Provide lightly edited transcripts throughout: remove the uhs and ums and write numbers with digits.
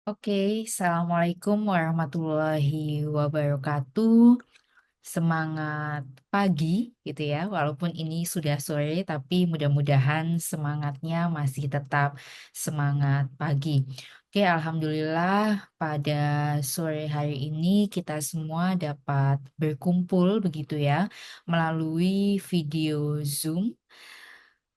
Assalamualaikum warahmatullahi wabarakatuh. Semangat pagi gitu ya, walaupun ini sudah sore, tapi mudah-mudahan semangatnya masih tetap semangat pagi. Alhamdulillah pada sore hari ini kita semua dapat berkumpul begitu ya, melalui video Zoom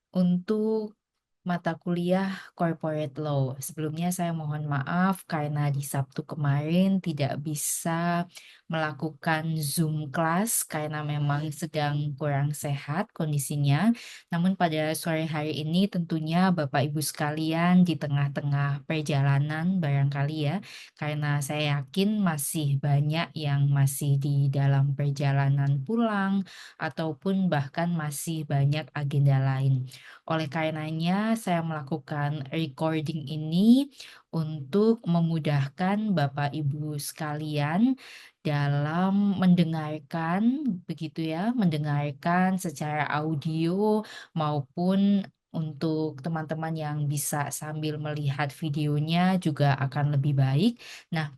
untuk mata kuliah Corporate Law. Sebelumnya saya mohon maaf karena di Sabtu kemarin tidak bisa melakukan Zoom class karena memang sedang kurang sehat kondisinya. Namun pada sore hari ini tentunya Bapak Ibu sekalian di tengah-tengah perjalanan barangkali ya, karena saya yakin masih banyak yang masih di dalam perjalanan pulang ataupun bahkan masih banyak agenda lain. Oleh karenanya, saya melakukan recording ini untuk memudahkan Bapak Ibu sekalian dalam mendengarkan, begitu ya, mendengarkan secara audio maupun untuk teman-teman yang bisa sambil melihat videonya juga akan lebih baik. Nah,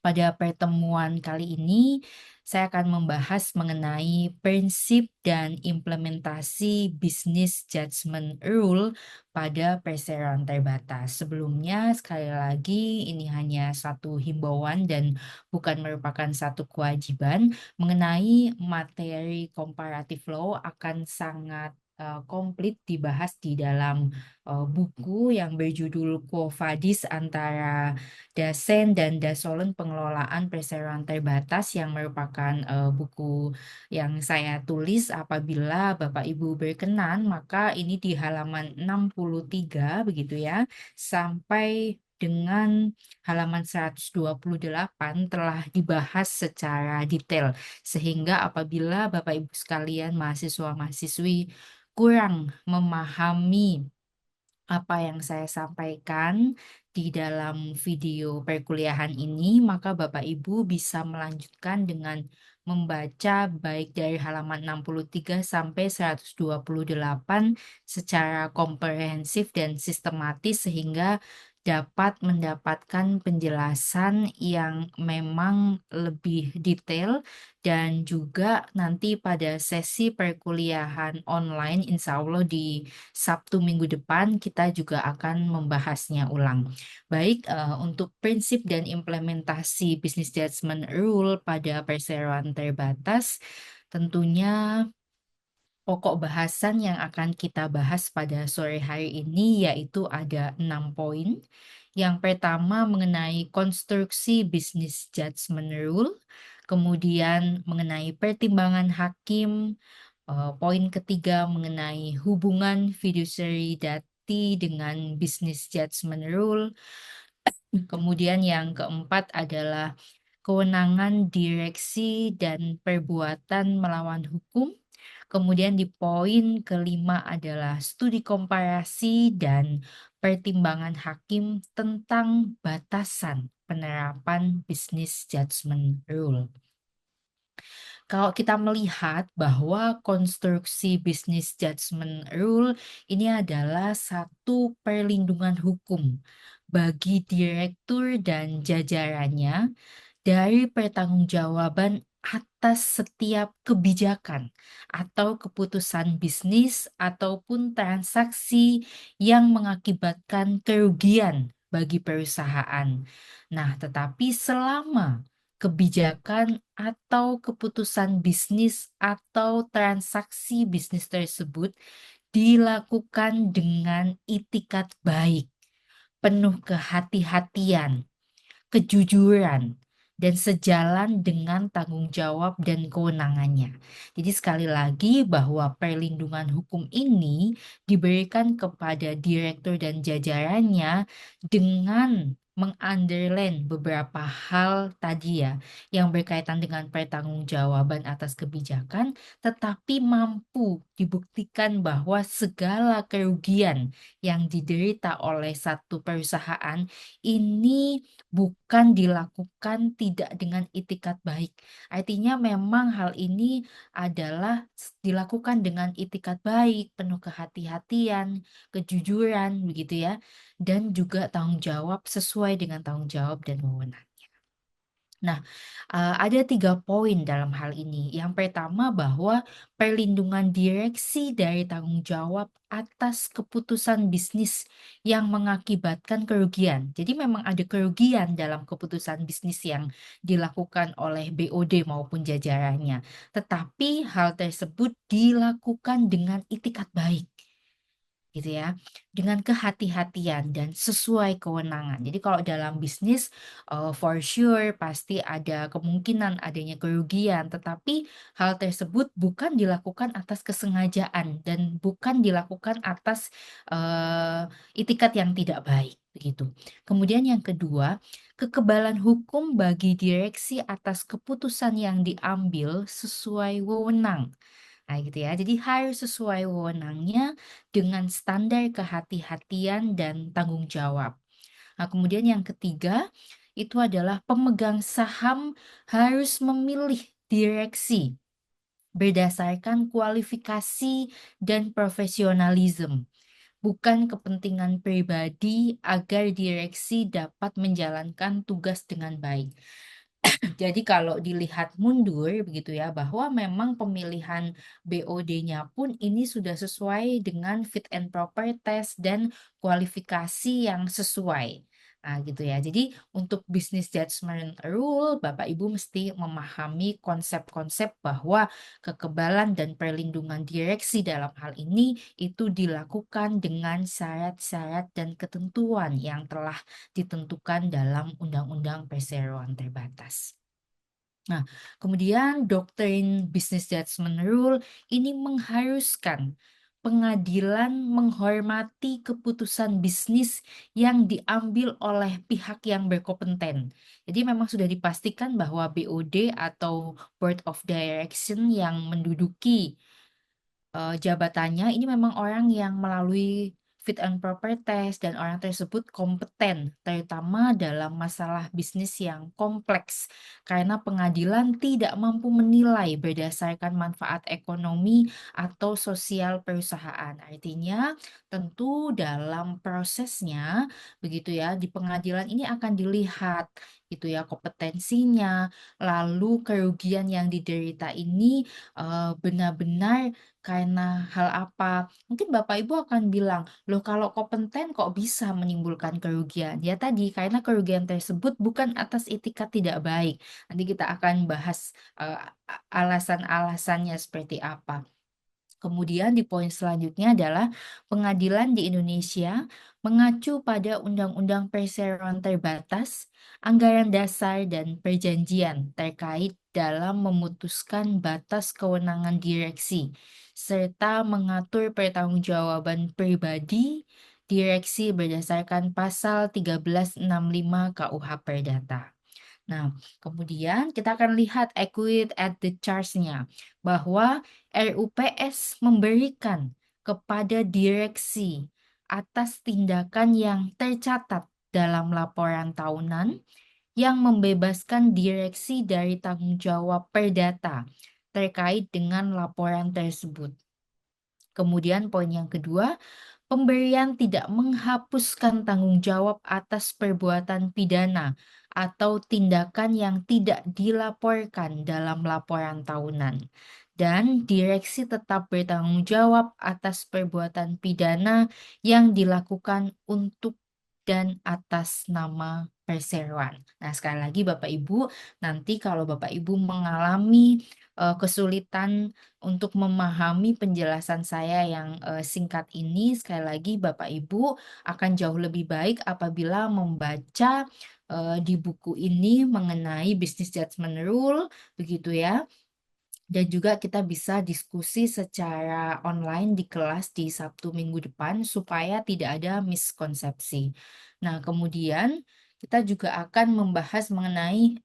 pada pertemuan kali ini, saya akan membahas mengenai prinsip dan implementasi Business Judgment Rule pada perseroan terbatas. Sebelumnya, sekali lagi, ini hanya satu himbauan dan bukan merupakan satu kewajiban mengenai materi comparative law akan sangat komplit dibahas di dalam buku yang berjudul Quo Vadis antara Dasen dan Dasolen Pengelolaan Perseroan Terbatas yang merupakan buku yang saya tulis apabila Bapak Ibu berkenan, maka ini di halaman 63 begitu ya sampai dengan halaman 128 telah dibahas secara detail sehingga apabila Bapak Ibu sekalian mahasiswa-mahasiswi kurang memahami apa yang saya sampaikan di dalam video perkuliahan ini, maka Bapak Ibu bisa melanjutkan dengan membaca baik dari halaman 63 sampai 128 secara komprehensif dan sistematis sehingga dapat mendapatkan penjelasan yang memang lebih detail dan juga nanti pada sesi perkuliahan online insya Allah di Sabtu minggu depan kita juga akan membahasnya ulang. Baik, untuk prinsip dan implementasi Business Judgment Rule pada perseroan terbatas, tentunya pokok bahasan yang akan kita bahas pada sore hari ini yaitu ada 6 poin. Yang pertama mengenai konstruksi Business Judgment Rule, kemudian mengenai pertimbangan hakim. Poin ketiga mengenai hubungan fiduciary duty dengan business judgment rule. Kemudian yang keempat adalah kewenangan direksi dan perbuatan melawan hukum. Kemudian di poin kelima adalah studi komparasi dan pertimbangan hakim tentang batasan penerapan business judgment rule. Kalau kita melihat bahwa konstruksi Business Judgment Rule ini adalah satu perlindungan hukum bagi direktur dan jajarannya dari pertanggungjawaban atas setiap kebijakan atau keputusan bisnis ataupun transaksi yang mengakibatkan kerugian bagi perusahaan. Nah, tetapi selama kebijakan atau keputusan bisnis atau transaksi bisnis tersebut dilakukan dengan itikat baik, penuh kehati-hatian, kejujuran, dan sejalan dengan tanggung jawab dan kewenangannya. Jadi sekali lagi bahwa perlindungan hukum ini diberikan kepada direktur dan jajarannya dengan mengunderline beberapa hal tadi ya yang berkaitan dengan pertanggungjawaban atas kebijakan tetapi mampu dibuktikan bahwa segala kerugian yang diderita oleh satu perusahaan ini bukan dilakukan tidak dengan itikat baik. Artinya memang hal ini adalah dilakukan dengan itikat baik, penuh kehati-hatian, kejujuran begitu ya, dan juga tanggung jawab sesuai dengan tanggung jawab dan wewenang. Nah, ada 3 poin dalam hal ini. Yang pertama bahwa perlindungan direksi dari tanggung jawab atas keputusan bisnis yang mengakibatkan kerugian. Jadi memang ada kerugian dalam keputusan bisnis yang dilakukan oleh BOD maupun jajarannya. Tetapi hal tersebut dilakukan dengan itikat baik. Gitu ya, dengan kehati-hatian dan sesuai kewenangan. Jadi kalau dalam bisnis, for sure pasti ada kemungkinan adanya kerugian, tetapi hal tersebut bukan dilakukan atas kesengajaan dan bukan dilakukan atas, itikat yang tidak baik, begitu. Kemudian yang kedua, kekebalan hukum bagi direksi atas keputusan yang diambil sesuai wewenang. Nah, gitu ya. Jadi harus sesuai wewenangnya dengan standar kehati-hatian dan tanggung jawab. Nah, kemudian yang ketiga itu adalah pemegang saham harus memilih direksi berdasarkan kualifikasi dan profesionalisme, bukan kepentingan pribadi agar direksi dapat menjalankan tugas dengan baik. Jadi kalau dilihat mundur begitu ya, bahwa memang pemilihan BOD-nya pun ini sudah sesuai dengan fit and proper test dan kualifikasi yang sesuai. Nah, gitu ya. Jadi untuk business judgment rule, Bapak Ibu mesti memahami konsep-konsep bahwa kekebalan dan perlindungan direksi dalam hal ini itu dilakukan dengan syarat-syarat dan ketentuan yang telah ditentukan dalam Undang-Undang Perseroan Terbatas. Nah, kemudian doktrin business judgment rule ini mengharuskan pengadilan menghormati keputusan bisnis yang diambil oleh pihak yang berkompeten. Jadi memang sudah dipastikan bahwa BOD atau Board of Direction yang menduduki jabatannya ini memang orang yang melalui fit and proper test dan orang tersebut kompeten, terutama dalam masalah bisnis yang kompleks, karena pengadilan tidak mampu menilai berdasarkan manfaat ekonomi atau sosial perusahaan. Artinya, tentu dalam prosesnya, begitu ya, di pengadilan ini akan dilihat gitu ya kompetensinya, lalu kerugian yang diderita ini benar-benar karena hal apa? Mungkin Bapak Ibu akan bilang, "Loh kalau kompeten kok bisa menimbulkan kerugian?" Ya tadi, karena kerugian tersebut bukan atas itikat tidak baik. Nanti kita akan bahas, alasan-alasannya seperti apa. Kemudian di poin selanjutnya adalah pengadilan di Indonesia mengacu pada Undang-Undang Perseroan Terbatas, anggaran dasar dan perjanjian terkait dalam memutuskan batas kewenangan direksi, serta mengatur pertanggungjawaban pribadi direksi berdasarkan pasal 1365 KUH Perdata. Nah, kemudian kita akan lihat equate at the charge-nya bahwa RUPS memberikan kepada direksi atas tindakan yang tercatat dalam laporan tahunan yang membebaskan direksi dari tanggung jawab perdata terkait dengan laporan tersebut. Kemudian poin yang kedua, pemberian tidak menghapuskan tanggung jawab atas perbuatan pidana atau tindakan yang tidak dilaporkan dalam laporan tahunan. Dan direksi tetap bertanggung jawab atas perbuatan pidana yang dilakukan untuk dan atas nama perseroan. Nah, sekali lagi Bapak Ibu, nanti kalau Bapak Ibu mengalami kesulitan untuk memahami penjelasan saya yang singkat ini, sekali lagi Bapak Ibu akan jauh lebih baik apabila membaca di buku ini mengenai business judgment rule, begitu ya. Dan juga kita bisa diskusi secara online di kelas di Sabtu minggu depan supaya tidak ada miskonsepsi. Nah, kemudian kita juga akan membahas mengenai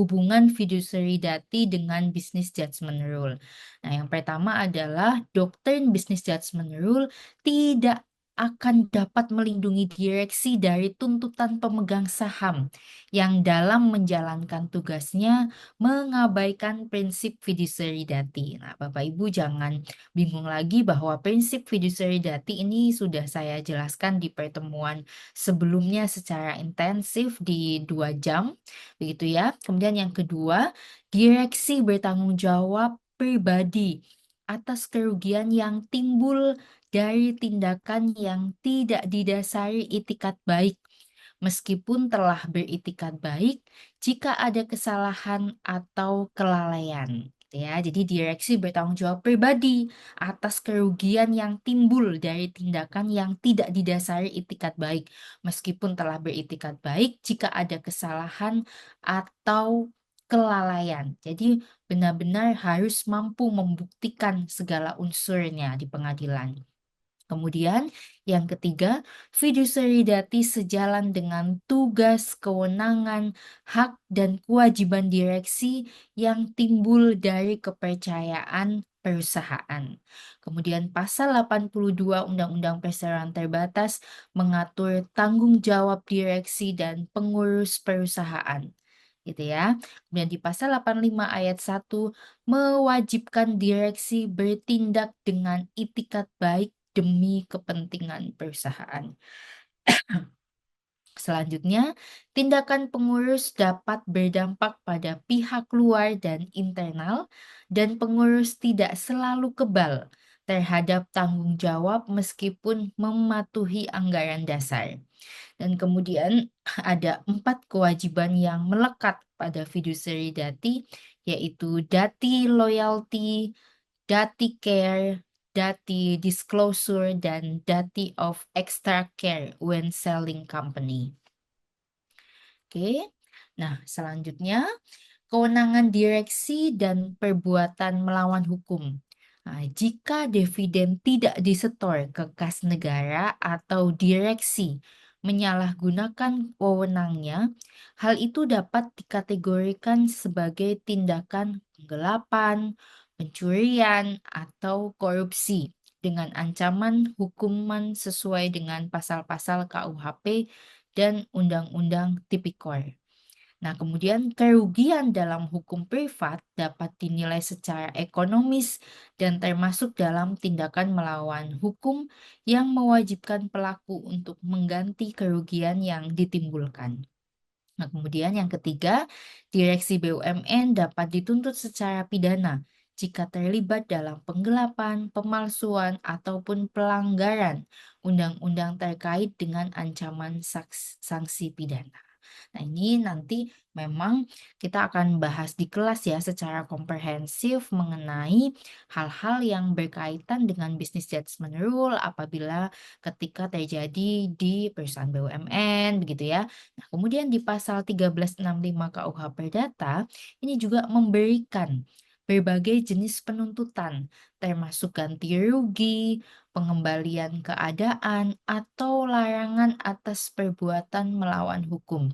hubungan fiduciary duty dengan business judgment rule. Nah, yang pertama adalah doktrin business judgment rule tidak akan dapat melindungi direksi dari tuntutan pemegang saham yang dalam menjalankan tugasnya mengabaikan prinsip fiduciary duty. Nah, Bapak Ibu jangan bingung lagi bahwa prinsip fiduciary duty ini sudah saya jelaskan di pertemuan sebelumnya secara intensif di 2 jam, begitu ya. Kemudian yang kedua, direksi bertanggung jawab pribadi atas kerugian yang timbul dari tindakan yang tidak didasari itikat baik, meskipun telah beritikat baik jika ada kesalahan atau kelalaian. Gitu ya, jadi direksi bertanggung jawab pribadi atas kerugian yang timbul dari tindakan yang tidak didasari itikat baik, meskipun telah beritikat baik jika ada kesalahan atau kelalaian. Jadi benar-benar harus mampu membuktikan segala unsurnya di pengadilan. Kemudian yang ketiga, fiduciary duty sejalan dengan tugas, kewenangan, hak, dan kewajiban direksi yang timbul dari kepercayaan perusahaan. Kemudian pasal 82 Undang-Undang Perseroan Terbatas mengatur tanggung jawab direksi dan pengurus perusahaan. Gitu ya. Kemudian di pasal 85 ayat 1 mewajibkan direksi bertindak dengan itikat baik demi kepentingan perusahaan. Selanjutnya, tindakan pengurus dapat berdampak pada pihak luar dan internal, dan pengurus tidak selalu kebal terhadap tanggung jawab meskipun mematuhi anggaran dasar. Dan kemudian ada 4 kewajiban yang melekat pada fiduciary duty, yaitu duty loyalty, duty care, duty disclosure, dan duty of extra care when selling company. Oke, nah selanjutnya kewenangan direksi dan perbuatan melawan hukum. Nah, jika dividen tidak disetor ke kas negara atau direksi menyalahgunakan wewenangnya, hal itu dapat dikategorikan sebagai tindakan penggelapan, pencurian, atau korupsi dengan ancaman hukuman sesuai dengan pasal-pasal KUHP dan Undang-Undang Tipikor. Nah, kemudian kerugian dalam hukum privat dapat dinilai secara ekonomis dan termasuk dalam tindakan melawan hukum yang mewajibkan pelaku untuk mengganti kerugian yang ditimbulkan. Nah, kemudian yang ketiga, direksi BUMN dapat dituntut secara pidana jika terlibat dalam penggelapan, pemalsuan, ataupun pelanggaran undang-undang terkait dengan ancaman sanksi pidana. Nah, ini nanti memang kita akan bahas di kelas ya secara komprehensif mengenai hal-hal yang berkaitan dengan business judgment rule apabila ketika terjadi di perusahaan BUMN begitu ya. Nah, kemudian di pasal 1365 KUH Perdata ini juga memberikan berbagai jenis penuntutan termasuk ganti rugi, pengembalian keadaan, atau larangan atas perbuatan melawan hukum.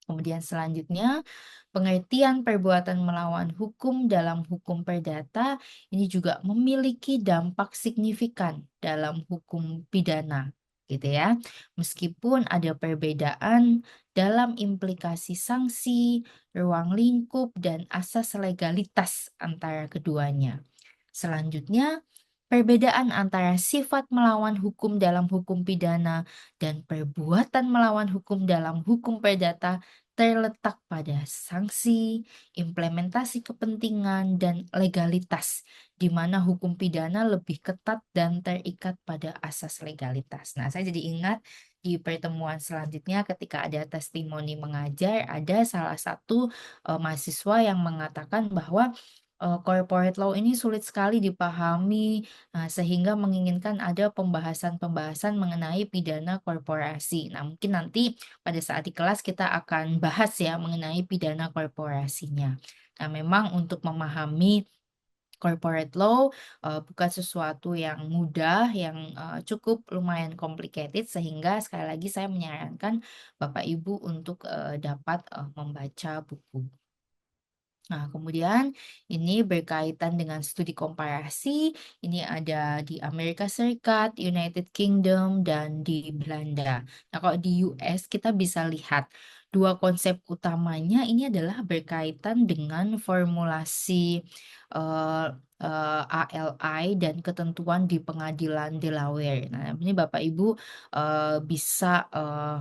Kemudian selanjutnya, pengertian perbuatan melawan hukum dalam hukum perdata ini juga memiliki dampak signifikan dalam hukum pidana, gitu ya. Meskipun ada perbedaan dalam implikasi sanksi, ruang lingkup, dan asas legalitas antara keduanya. Selanjutnya, perbedaan antara sifat melawan hukum dalam hukum pidana dan perbuatan melawan hukum dalam hukum perdata terletak pada sanksi, implementasi kepentingan, dan legalitas, di mana hukum pidana lebih ketat dan terikat pada asas legalitas. Nah, saya jadi ingat di pertemuan selanjutnya ketika ada testimoni mengajar, ada salah satu mahasiswa yang mengatakan bahwa corporate law ini sulit sekali dipahami, sehingga menginginkan ada pembahasan-pembahasan mengenai pidana korporasi. Nah, mungkin nanti pada saat di kelas kita akan bahas ya mengenai pidana korporasinya. Nah, memang untuk memahami corporate law bukan sesuatu yang mudah, yang cukup lumayan complicated, sehingga sekali lagi saya menyarankan Bapak Ibu untuk dapat membaca buku. Nah, kemudian ini berkaitan dengan studi komparasi, ini ada di Amerika Serikat, United Kingdom, dan di Belanda. Nah, kalau di US kita bisa lihat dua konsep utamanya ini adalah berkaitan dengan formulasi eh, ALI dan ketentuan di pengadilan Delaware. Nah, ini Bapak Ibu bisa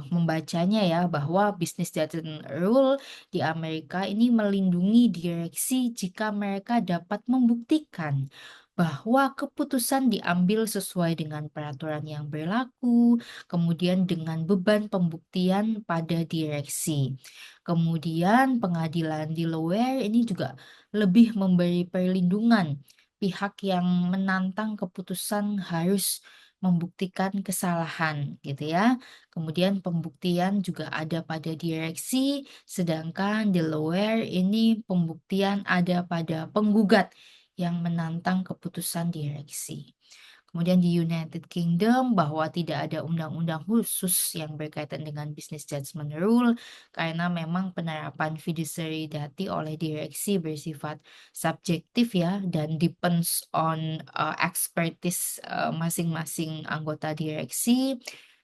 membacanya ya bahwa Business Judgment Rule di Amerika ini melindungi direksi jika mereka dapat membuktikan bahwa keputusan diambil sesuai dengan peraturan yang berlaku, kemudian dengan beban pembuktian pada direksi. Kemudian pengadilan di Delaware ini juga lebih memberi perlindungan pihak yang menantang keputusan harus membuktikan kesalahan gitu ya. Kemudian pembuktian juga ada pada direksi, sedangkan Delaware ini pembuktian ada pada penggugat yang menantang keputusan direksi. Kemudian di United Kingdom bahwa tidak ada undang-undang khusus yang berkaitan dengan business judgment rule karena memang penerapan fiduciary duty oleh direksi bersifat subjektif ya dan depends on expertise masing-masing anggota direksi.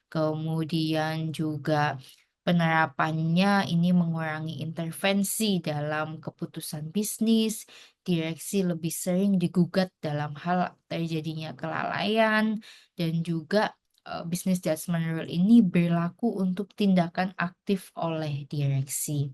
Kemudian juga penerapannya ini mengurangi intervensi dalam keputusan bisnis, direksi lebih sering digugat dalam hal terjadinya kelalaian, dan juga business judgment rule ini berlaku untuk tindakan aktif oleh direksi.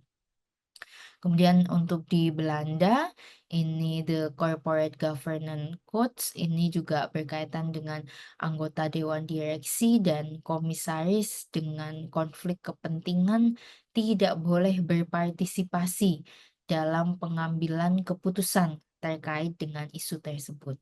Kemudian untuk di Belanda, ini the Corporate Governance Codes, ini juga berkaitan dengan anggota dewan direksi dan komisaris dengan konflik kepentingan tidak boleh berpartisipasi dalam pengambilan keputusan terkait dengan isu tersebut.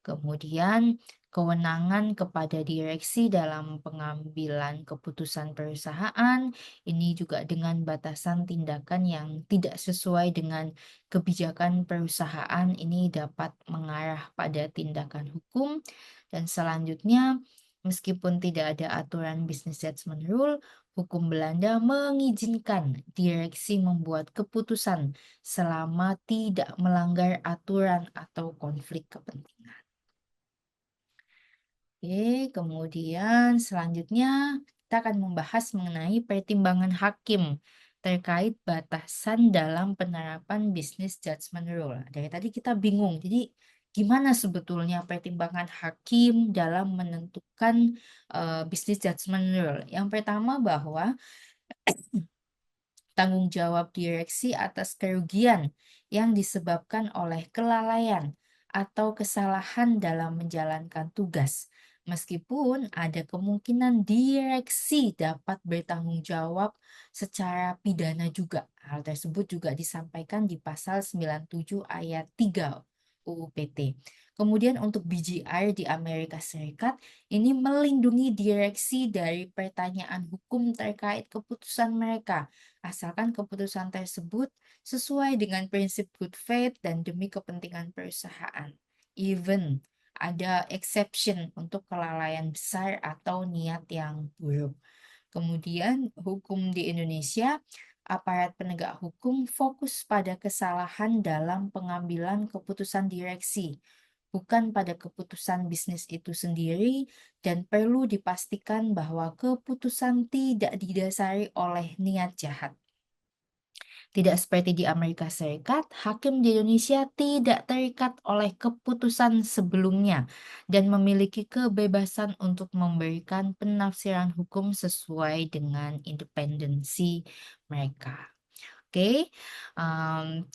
Kemudian kewenangan kepada direksi dalam pengambilan keputusan perusahaan ini juga dengan batasan tindakan yang tidak sesuai dengan kebijakan perusahaan ini dapat mengarah pada tindakan hukum. Dan selanjutnya, meskipun tidak ada aturan business judgment rule, hukum Belanda mengizinkan direksi membuat keputusan selama tidak melanggar aturan atau konflik kepentingan. Oke, kemudian selanjutnya kita akan membahas mengenai pertimbangan hakim terkait batasan dalam penerapan business judgment rule. Dari tadi kita bingung, jadi gimana sebetulnya pertimbangan hakim dalam menentukan business judgment rule? Yang pertama bahwa tanggung jawab direksi atas kerugian yang disebabkan oleh kelalaian atau kesalahan dalam menjalankan tugas. Meskipun ada kemungkinan direksi dapat bertanggung jawab secara pidana juga. Hal tersebut juga disampaikan di pasal 97 ayat 3 UU PT. Kemudian untuk BGR di Amerika Serikat, ini melindungi direksi dari pertanyaan hukum terkait keputusan mereka asalkan keputusan tersebut sesuai dengan prinsip good faith dan demi kepentingan perusahaan. Even ada exception untuk kelalaian besar atau niat yang buruk. Kemudian hukum di Indonesia, aparat penegak hukum fokus pada kesalahan dalam pengambilan keputusan direksi, bukan pada keputusan bisnis itu sendiri, dan perlu dipastikan bahwa keputusan tidak didasari oleh niat jahat. Tidak seperti di Amerika Serikat, hakim di Indonesia tidak terikat oleh keputusan sebelumnya dan memiliki kebebasan untuk memberikan penafsiran hukum sesuai dengan independensi mereka. Oke,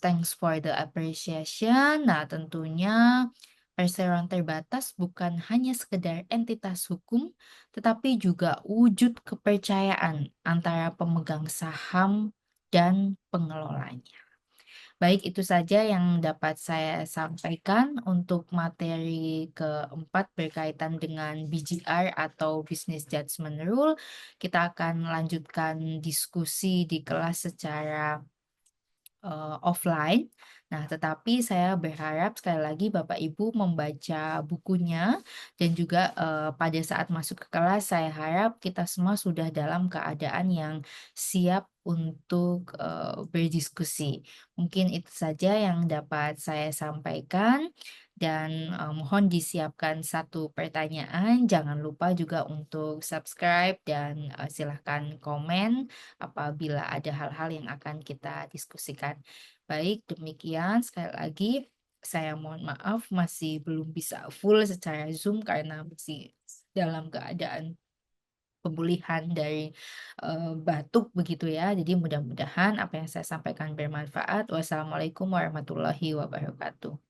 thanks for the appreciation. Nah, tentunya perseroan terbatas bukan hanya sekedar entitas hukum, tetapi juga wujud kepercayaan antara pemegang saham dan pengelolanya. Baik, itu saja yang dapat saya sampaikan untuk materi keempat berkaitan dengan BGR atau Business Judgment Rule. Kita akan lanjutkan diskusi di kelas secara offline. Nah, tetapi saya berharap sekali lagi Bapak Ibu membaca bukunya dan juga pada saat masuk ke kelas saya harap kita semua sudah dalam keadaan yang siap untuk, berdiskusi. Mungkin itu saja yang dapat saya sampaikan dan, mohon disiapkan satu pertanyaan, jangan lupa juga untuk subscribe dan, silahkan komen apabila ada hal-hal yang akan kita diskusikan. Baik, demikian sekali lagi saya mohon maaf masih belum bisa full secara Zoom karena masih dalam keadaan pemulihan dari, batuk begitu ya. Jadi mudah-mudahan apa yang saya sampaikan bermanfaat. Wassalamualaikum warahmatullahi wabarakatuh.